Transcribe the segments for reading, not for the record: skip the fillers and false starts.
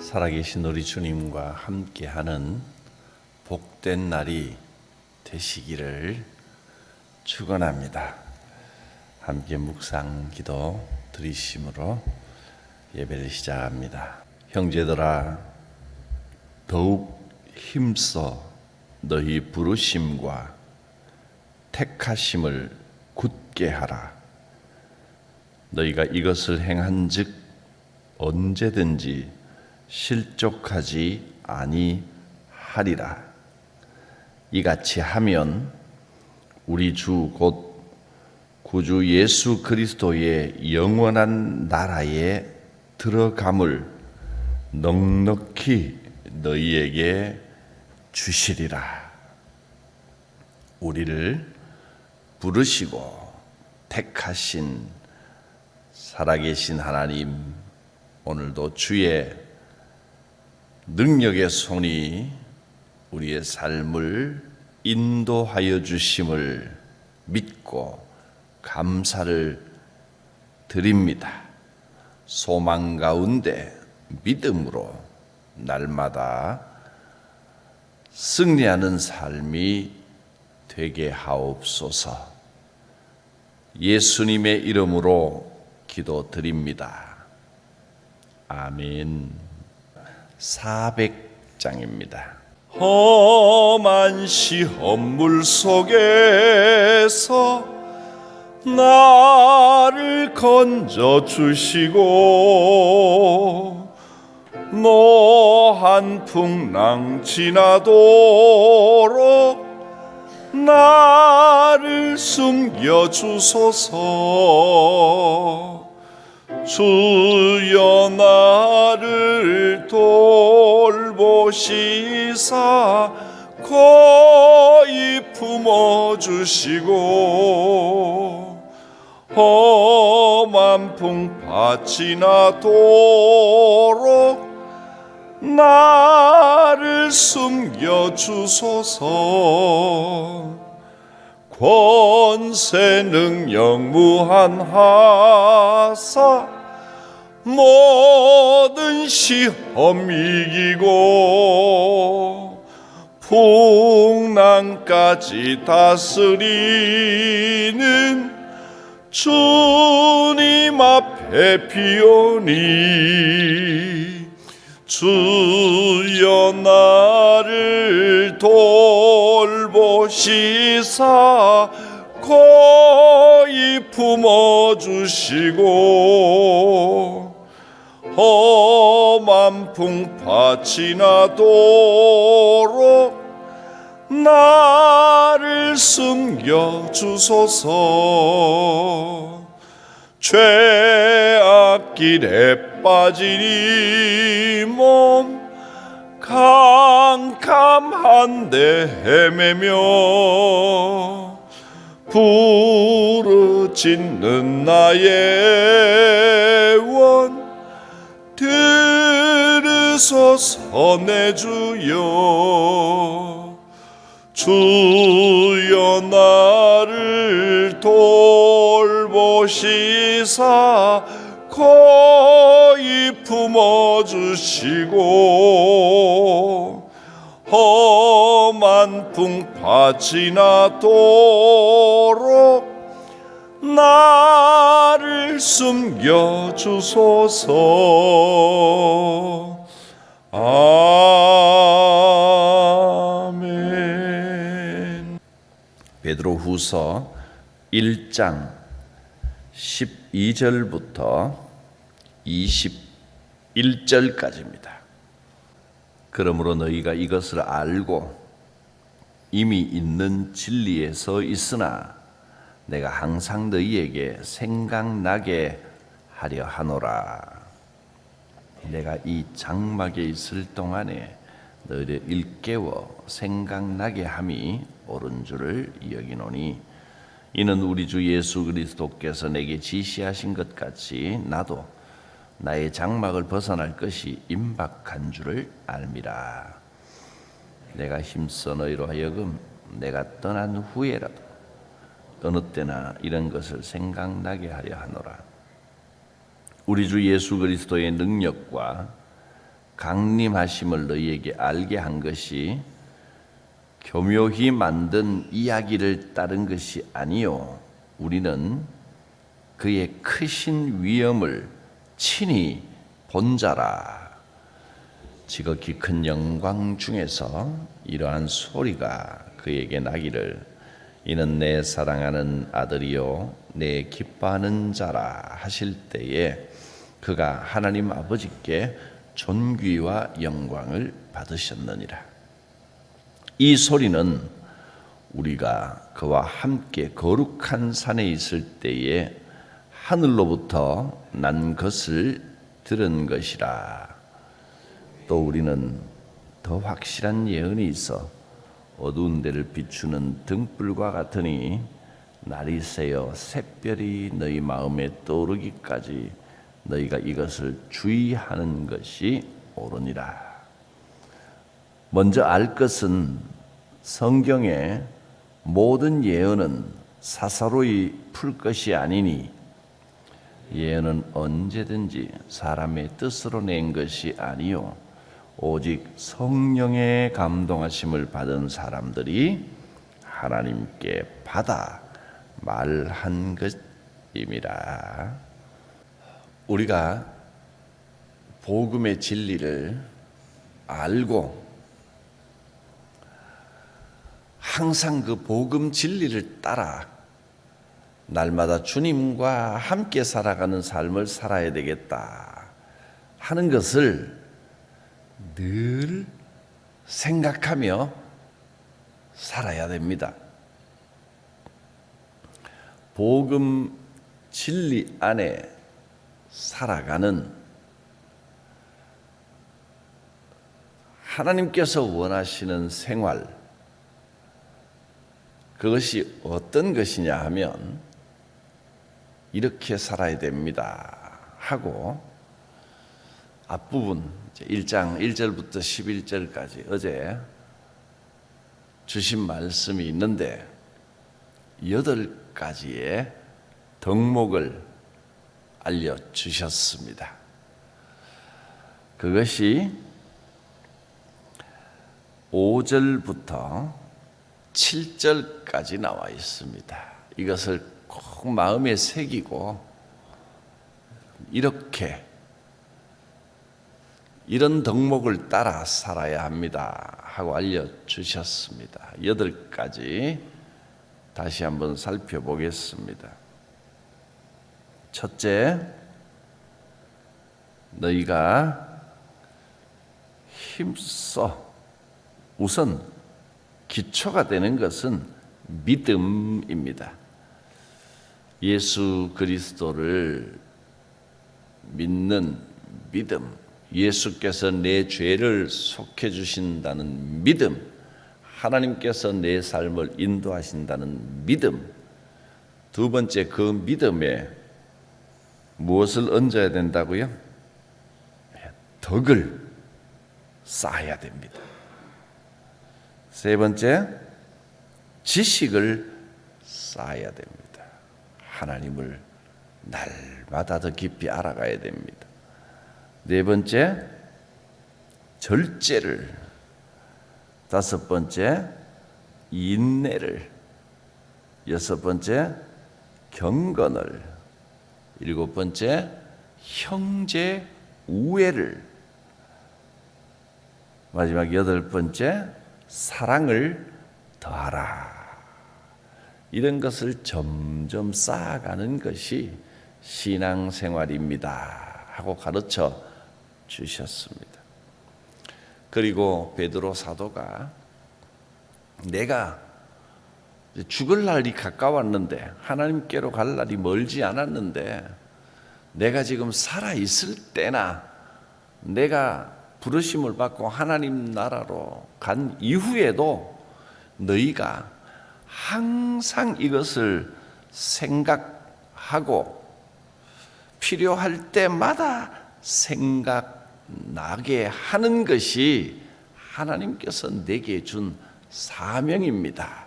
살아계신 우리 주님과 함께하는 복된 날이 되시기를 축원합니다. 함께 묵상 기도 드리심으로 예배를 시작합니다. 형제들아, 더욱 힘써 너희 부르심과 택하심을 굳게 하라. 너희가 이것을 행한즉 언제든지 실족하지 아니하리라. 이같이 하면 우리 주 곧 구주 예수 그리스도의 영원한 나라에 들어감을 넉넉히 너희에게 주시리라. 우리를 부르시고 택하신 살아계신 하나님, 오늘도 주의 능력의 손이 우리의 삶을 인도하여 주심을 믿고 감사를 드립니다. 소망 가운데 믿음으로 날마다 승리하는 삶이 되게 하옵소서. 예수님의 이름으로 기도드립니다. 아멘. 400장입니다. 험한 시험물 속에서 나를 건져주시고 노한 풍랑 지나도록 나를 숨겨주소서. 주여 나를 돌보시사 거의 품어주시고 험한 풍파치 나도록 나를 숨겨주소서. 권세 능력 무한하사 모든 시험 이기고 풍랑까지 다스리는 주님 앞에 비오니 주여 나를 돌보시사 거의 품어주시고 험한 풍파 지나도록 나를 숨겨주소서. 죄악길에 빠진 이 몸 캄캄한데 헤매며 부르짖는 나의 원 들으소서. 내 주여, 주여 나를 돌보시사 거의 품어주시고 험한 풍파 지나도록 나를 숨겨주소서. 아멘. 베드로후서 1장 12절부터 21절까지입니다. 그러므로 너희가 이것을 알고 이미 있는 진리에 서 있으나 내가 항상 너희에게 생각나게 하려 하노라. 내가 이 장막에 있을 동안에 너희를 일깨워 생각나게 함이 옳은 줄을 여기노니 이는 우리 주 예수 그리스도께서 내게 지시하신 것 같이 나도 나의 장막을 벗어날 것이 임박한 줄을 알미라. 내가 힘써 너희로 하여금 내가 떠난 후에라도 어느 때나 이런 것을 생각나게 하려 하노라. 우리 주 예수 그리스도의 능력과 강림하심을 너희에게 알게 한 것이 교묘히 만든 이야기를 따른 것이 아니요 우리는 그의 크신 위엄을 친히 본 자라. 지극히 큰 영광 중에서 이러한 소리가 그에게 나기를 이는 내 사랑하는 아들이요 내 기뻐하는 자라 하실 때에 그가 하나님 아버지께 존귀와 영광을 받으셨느니라. 이 소리는 우리가 그와 함께 거룩한 산에 있을 때에 하늘로부터 난 것을 들은 것이라. 또 우리는 더 확실한 예언이 있어 어두운 데를 비추는 등불과 같으니 날이 새어 샛별이 너희 마음에 떠오르기까지 너희가 이것을 주의하는 것이 옳으니라. 먼저 알 것은 성경의 모든 예언은 사사로이 풀 것이 아니니 예언은 언제든지 사람의 뜻으로 낸 것이 아니요 오직 성령의 감동하심을 받은 사람들이 하나님께 받아 말한 것임이라. 우리가 복음의 진리를 알고 항상 그 복음 진리를 따라 날마다 주님과 함께 살아가는 삶을 살아야 되겠다 하는 것을 늘 생각하며 살아야 됩니다. 복음 진리 안에 살아가는 하나님께서 원하시는 생활, 그것이 어떤 것이냐 하면 이렇게 살아야 됩니다 하고 앞부분 1장 1절부터 11절까지 어제 주신 말씀이 있는데 8가지의 덕목을 알려주셨습니다. 그것이 5절부터 7절까지 나와 있습니다. 이것을 꼭 마음에 새기고 이런 덕목을 따라 살아야 합니다 하고 알려주셨습니다. 8가지 다시 한번 살펴보겠습니다. 첫째, 너희가 힘써 우선 기초가 되는 것은 믿음입니다. 예수 그리스도를 믿는 믿음, 예수께서 내 죄를 속해 주신다는 믿음, 하나님께서 내 삶을 인도하신다는 믿음. 두 번째, 그 믿음에 무엇을 얹어야 된다고요? 덕을 쌓아야 됩니다. 세 번째, 지식을 쌓아야 됩니다. 하나님을 날마다 더 깊이 알아가야 됩니다. 네 번째, 절제를. 다섯 번째, 인내를. 여섯 번째, 경건을. 일곱 번째, 형제 우애를. 마지막 여덟 번째, 사랑을 더하라. 이런 것을 점점 쌓아가는 것이 신앙생활입니다 하고 가르쳐 주셨습니다. 그리고 베드로 사도가 내가 죽을 날이 가까웠는데, 하나님께로 갈 날이 멀지 않았는데, 내가 지금 살아있을 때나 내가 부르심을 받고 하나님 나라로 간 이후에도 너희가 항상 이것을 생각하고 필요할 때마다 생각나게 하는 것이 하나님께서 내게 준 사명입니다.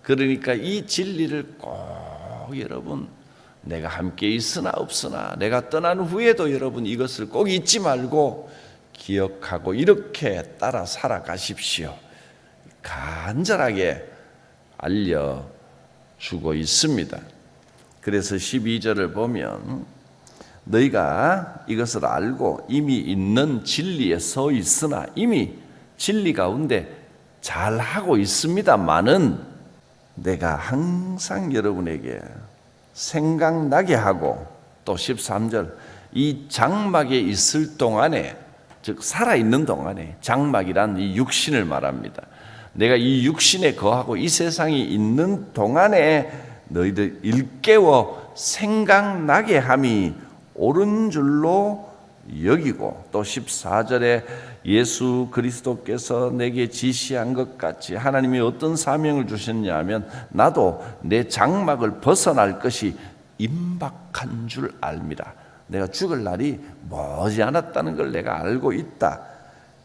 그러니까 이 진리를 꼭 여러분, 내가 함께 있으나 없으나 내가 떠난 후에도 여러분 이것을 꼭 잊지 말고 기억하고 이렇게 따라 살아가십시오. 간절하게 알려주고 있습니다. 그래서 12절을 보면 너희가 이것을 알고 이미 있는 진리에 서 있으나 이미 진리 가운데 잘하고 있습니다마는 내가 항상 여러분에게 생각나게 하고 또 13절 이 장막에 있을 동안에 즉 살아있는 동안에 장막이란 이 육신을 말합니다. 내가 이 육신에 거하고 이 세상에 있는 동안에 너희들 일깨워 생각나게 함이 옳은 줄로 여기고 또 14절에 예수 그리스도께서 내게 지시한 것 같이 하나님이 어떤 사명을 주셨냐 하면 나도 내 장막을 벗어날 것이 임박한 줄 압니다. 내가 죽을 날이 머지 않았다는 걸 내가 알고 있다.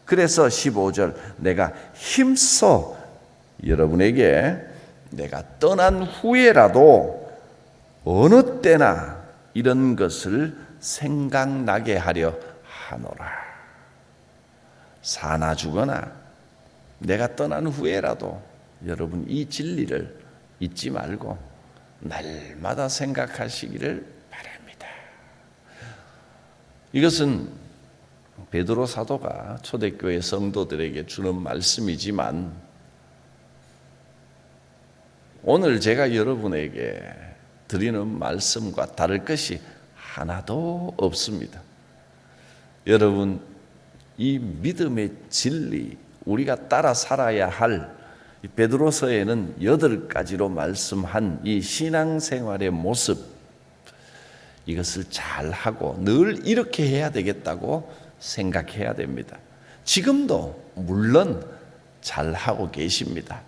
그래서 15절 내가 힘써 여러분에게 내가 떠난 후에라도 어느 때나 이런 것을 생각나게 하려 하노라. 사나 죽거나 내가 떠난 후에라도 여러분 이 진리를 잊지 말고 날마다 생각하시기를 바랍니다. 이것은 베드로 사도가 초대교회 성도들에게 주는 말씀이지만 오늘 제가 여러분에게 드리는 말씀과 다를 것이 하나도 없습니다. 여러분, 이 믿음의 진리, 우리가 따라 살아야 할 베드로서에는 8가지로 말씀한 이 신앙생활의 모습, 이것을 잘하고 늘 이렇게 해야 되겠다고 생각해야 됩니다. 지금도 물론 잘하고 계십니다.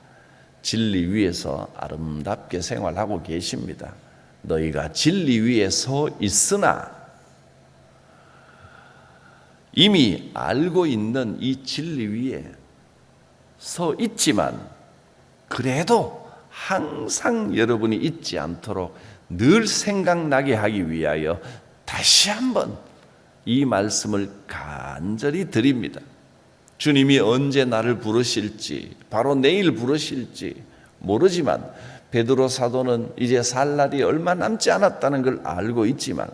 진리 위에서 아름답게 생활하고 계십니다. 너희가 진리 위에 서 있으나 이미 알고 있는 이 진리 위에 서 있지만 그래도 항상 여러분이 잊지 않도록 늘 생각나게 하기 위하여 다시 한번 이 말씀을 간절히 드립니다. 주님이 언제 나를 부르실지, 바로 내일 부르실지 모르지만 베드로 사도는 이제 살 날이 얼마 남지 않았다는 걸 알고 있지만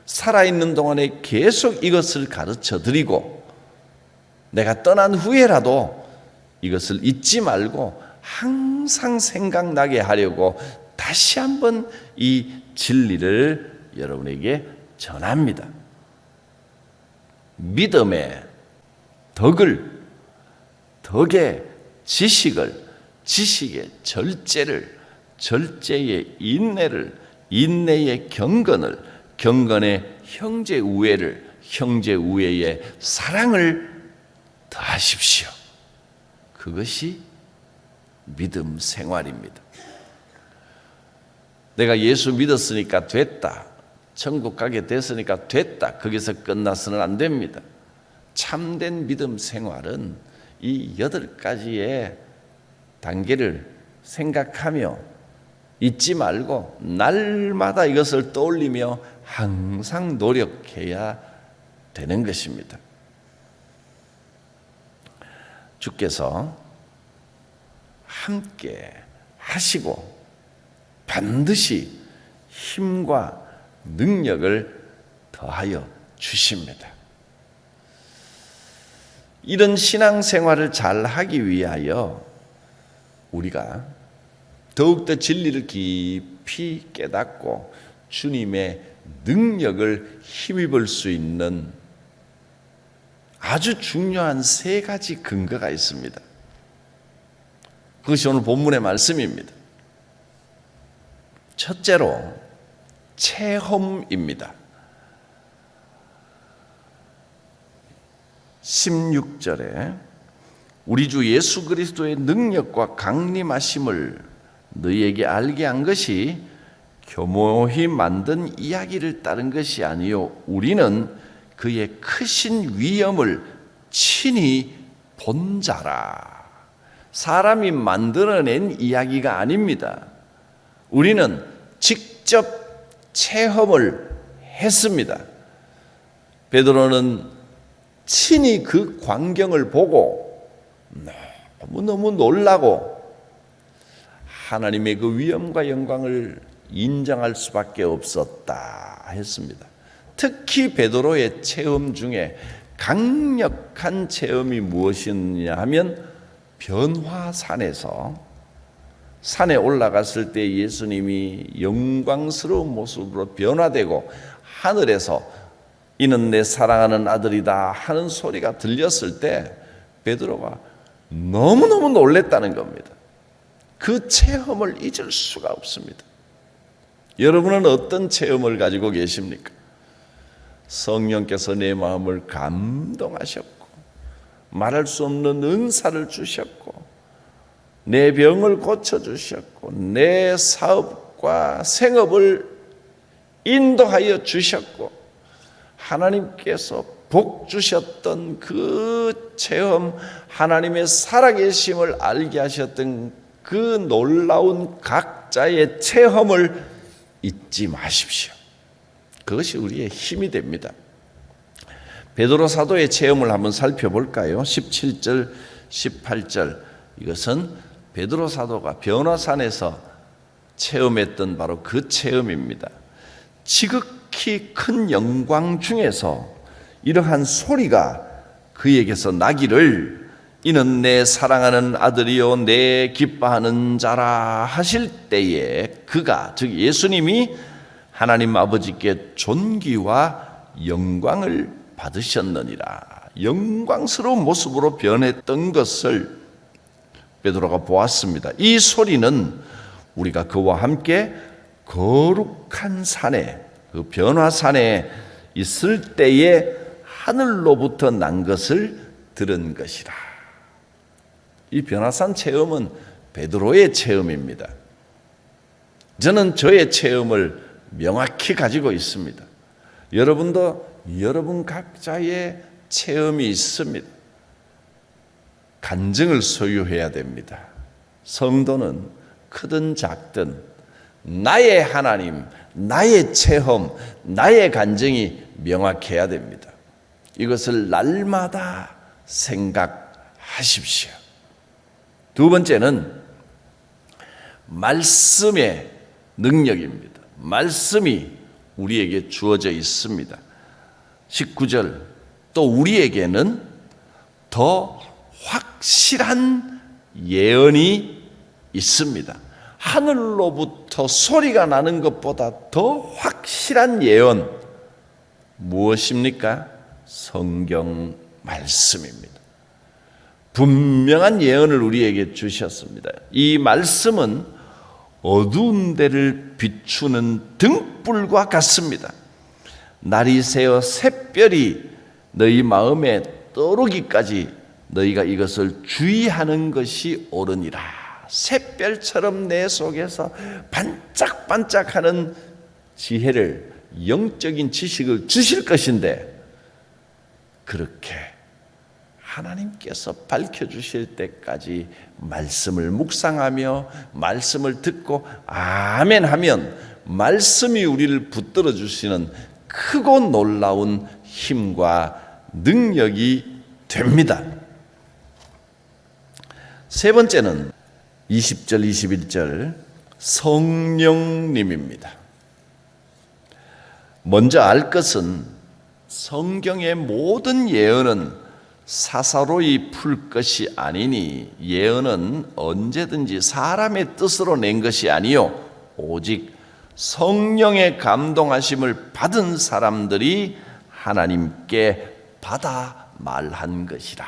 살아있는 동안에 계속 이것을 가르쳐 드리고 내가 떠난 후에라도 이것을 잊지 말고 항상 생각나게 하려고 다시 한번 이 진리를 여러분에게 전합니다. 믿음의 덕을, 덕의 지식을, 지식의 절제를, 절제의 인내를, 인내의 경건을, 경건의 형제 우애를, 형제 우애의 사랑을 더하십시오. 그것이 믿음 생활입니다. 내가 예수 믿었으니까 됐다. 천국 가게 됐으니까 됐다. 거기서 끝나서는 안 됩니다. 참된 믿음 생활은 이 8가지의 단계를 생각하며 잊지 말고 날마다 이것을 떠올리며 항상 노력해야 되는 것입니다. 주께서 함께 하시고 반드시 힘과 능력을 더하여 주십니다. 이런 신앙생활을 잘 하기 위하여 우리가 더욱더 진리를 깊이 깨닫고 주님의 능력을 힘입을 수 있는 아주 중요한 3가지 근거가 있습니다. 그것이 오늘 본문의 말씀입니다. 첫째로 체험입니다. 16절에 우리 주 예수 그리스도의 능력과 강림하심을 너희에게 알게 한 것이 교모히 만든 이야기를 따른 것이 아니요 우리는 그의 크신 위엄을 친히 본 자라. 사람이 만들어낸 이야기가 아닙니다. 우리는 직접 체험을 했습니다. 베드로는 친히 그 광경을 보고 너무너무 놀라고 하나님의 그 위엄과 영광을 인정할 수밖에 없었다 했습니다. 특히 베드로의 체험 중에 강력한 체험이 무엇이냐 하면 변화산에서 산에 올라갔을 때 예수님이 영광스러운 모습으로 변화되고 하늘에서 이는 내 사랑하는 아들이다 하는 소리가 들렸을 때 베드로가 너무너무 놀랬다는 겁니다. 그 체험을 잊을 수가 없습니다. 여러분은 어떤 체험을 가지고 계십니까? 성령께서 내 마음을 감동하셨고 말할 수 없는 은사를 주셨고 내 병을 고쳐주셨고 내 사업과 생업을 인도하여 주셨고 하나님께서 복 주셨던 그 체험, 하나님의 살아계심을 알게 하셨던 그 놀라운 각자의 체험을 잊지 마십시오. 그것이 우리의 힘이 됩니다. 베드로 사도의 체험을 한번 살펴볼까요? 17절, 18절. 이것은 베드로 사도가 변화산에서 체험했던 바로 그 체험입니다. 지극히 큰 영광 중에서 이러한 소리가 그에게서 나기를 이는 내 사랑하는 아들이요 내 기뻐하는 자라 하실 때에 그가 즉 예수님이 하나님 아버지께 존귀와 영광을 받으셨느니라. 영광스러운 모습으로 변했던 것을 베드로가 보았습니다. 이 소리는 우리가 그와 함께 거룩한 산에 그 변화산에 있을 때에 하늘로부터 난 것을 들은 것이라. 이 변화산 체험은 베드로의 체험입니다. 저는 저의 체험을 명확히 가지고 있습니다. 여러분도 여러분 각자의 체험이 있습니다. 간증을 소유해야 됩니다. 성도는 크든 작든 나의 하나님, 나의 체험, 나의 간증이 명확해야 됩니다. 이것을 날마다 생각하십시오. 두 번째는 말씀의 능력입니다. 말씀이 우리에게 주어져 있습니다. 19절 또 우리에게는 더 확실한 예언이 있습니다. 하늘로부터 소리가 나는 것보다 더 확실한 예언 무엇입니까? 성경 말씀입니다. 분명한 예언을 우리에게 주셨습니다. 이 말씀은 어두운 데를 비추는 등불과 같습니다. 날이 새어 샛별이 너희 마음에 떠오르기까지 너희가 이것을 주의하는 것이 옳으니라. 샛별처럼 내 속에서 반짝반짝하는 지혜를, 영적인 지식을 주실 것인데 그렇게 하나님께서 밝혀주실 때까지 말씀을 묵상하며 말씀을 듣고 아멘 하면 말씀이 우리를 붙들어 주시는 크고 놀라운 힘과 능력이 됩니다. 세 번째는 20절 21절 성령님입니다. 먼저 알 것은 성경의 모든 예언은 사사로이 풀 것이 아니니 예언은 언제든지 사람의 뜻으로 낸 것이 아니요 오직 성령의 감동하심을 받은 사람들이 하나님께 받아 말한 것이라.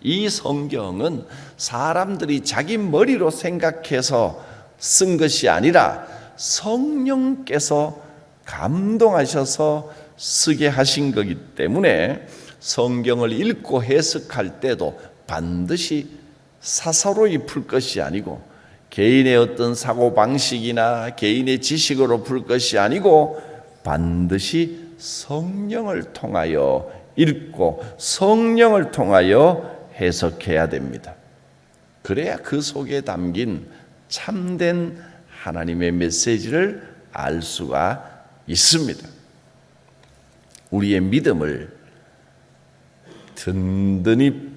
이 성경은 사람들이 자기 머리로 생각해서 쓴 것이 아니라 성령께서 감동하셔서 쓰게 하신 거기 때문에 성경을 읽고 해석할 때도 반드시 사사로이 풀 것이 아니고 개인의 어떤 사고방식이나 개인의 지식으로 풀 것이 아니고 반드시 성령을 통하여 읽고 성령을 통하여 해석해야 됩니다. 그래야 그 속에 담긴 참된 하나님의 메시지를 알 수가 있습니다. 우리의 믿음을 든든히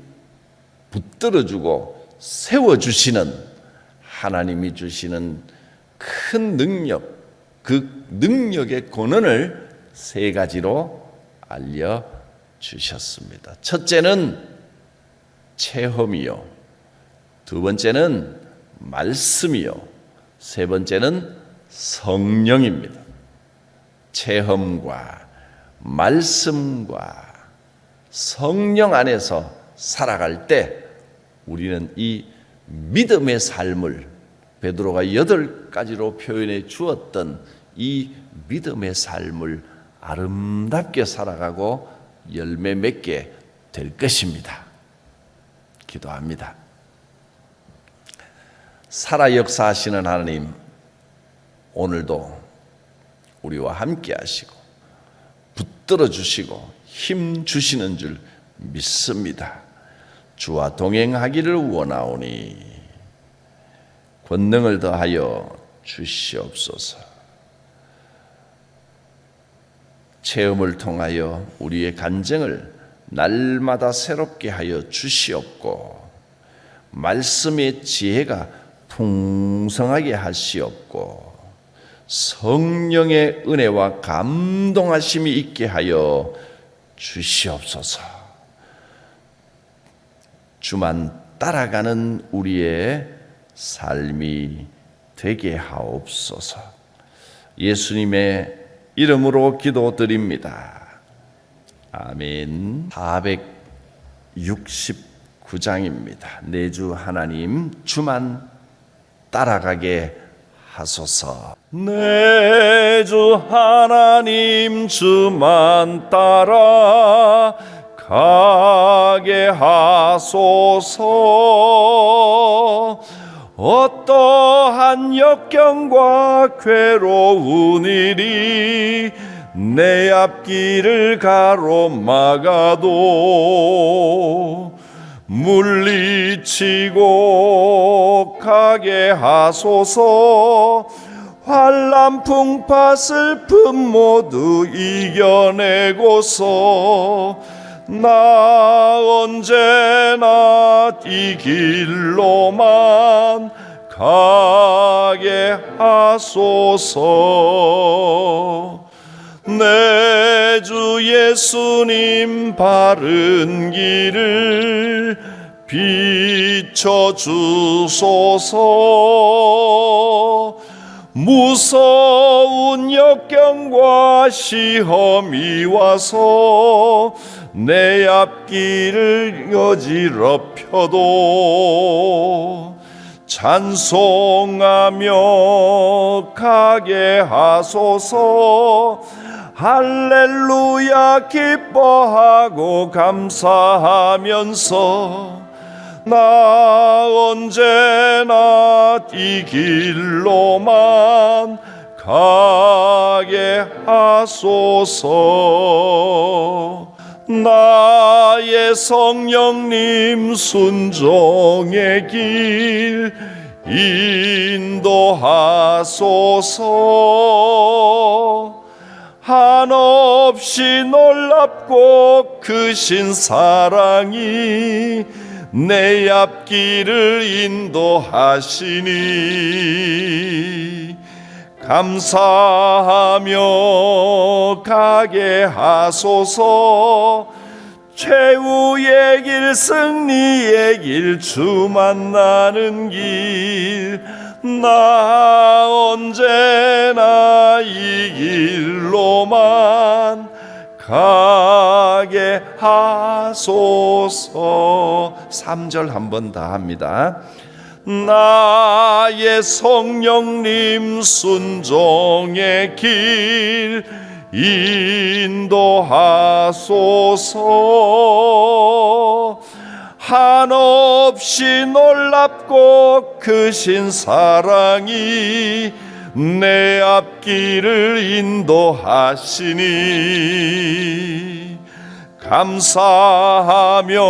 붙들어주고 세워주시는 하나님이 주시는 큰 능력, 그 능력의 권한을 세 가지로 알려주셨습니다. 첫째는 체험이요, 두 번째는 말씀이요, 세 번째는 성령입니다. 체험과 말씀과 성령 안에서 살아갈 때 우리는 이 믿음의 삶을 베드로가 8가지로 표현해 주었던 이 믿음의 삶을 아름답게 살아가고 열매 맺게 될 것입니다. 기도합니다. 살아 역사하시는 하나님, 오늘도 우리와 함께 하시고 붙들어 주시고 힘 주시는 줄 믿습니다. 주와 동행하기를 원하오니 권능을 더하여 주시옵소서. 체험을 통하여 우리의 간증을 날마다 새롭게 하여 주시옵고, 말씀의 지혜가 풍성하게 하시옵고, 성령의 은혜와 감동하심이 있게 하여 주시옵소서. 주만 따라가는 우리의 삶이 되게 하옵소서. 예수님의 이름으로 기도드립니다. 아멘. 469장입니다. 내주 하나님, 주만 따라가게 하소서. 내주 하나님, 주만 따라가게 하소서. 어떠한 역경과 괴로운 일이 내 앞길을 가로막아도 물리치고 가게 하소서. 환난 풍파 슬픔 모두 이겨내고서 나 언제나 이 길로만 가게 하소서. 내 주 예수님 바른 길을 비춰주소서. 무서운 역경과 시험이 와서 내 앞길을 어지럽혀도 찬송하며 가게 하소서. 할렐루야 기뻐하고 감사하면서 나 언제나 이 길로만 가게 하소서. 나의 성령님 순종의 길 인도하소서. 한없이 놀랍고 크신 사랑이 내 앞길을 인도하시니 감사하며 가게 하소서. 최후의 길 승리의 길 주 만나는 길 나 언제나 이 길로만 가게 하소서. 3절 한 번 더 합니다. 나의 성령님 순종의 길 인도하소서. 한없이 놀랍고 크신 사랑이 내 앞길을 인도하시니 감사하며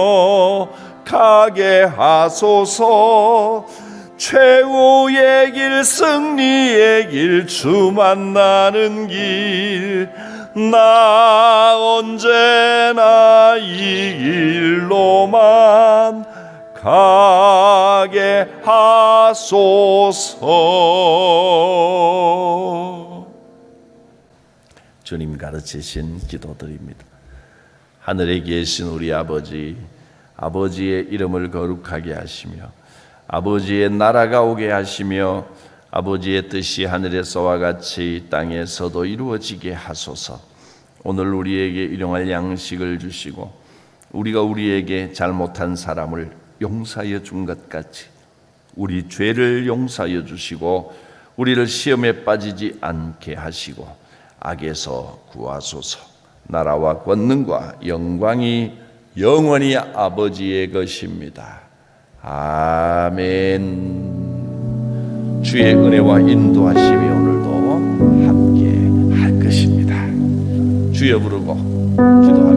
가게 하소서. 최후의 길 승리의 길 주 만나는 길 나 언제나 이 길로만 가게 하소서. 주님 가르치신 기도드립니다. 하늘에 계신 우리 아버지, 아버지의 이름을 거룩하게 하시며 아버지의 나라가 오게 하시며 아버지의 뜻이 하늘에서와 같이 땅에서도 이루어지게 하소서. 오늘 우리에게 일용할 양식을 주시고 우리가 우리에게 잘못한 사람을 용서하여 준 것 같이 우리 죄를 용서하여 주시고 우리를 시험에 빠지지 않게 하시고 악에서 구하소서. 나라와 권능과 영광이 영원히 아버지의 것입니다. 아멘. 주의 은혜와 인도하심이 오늘도 함께 할 것입니다. 주여 부르고 기도하시겠습니다.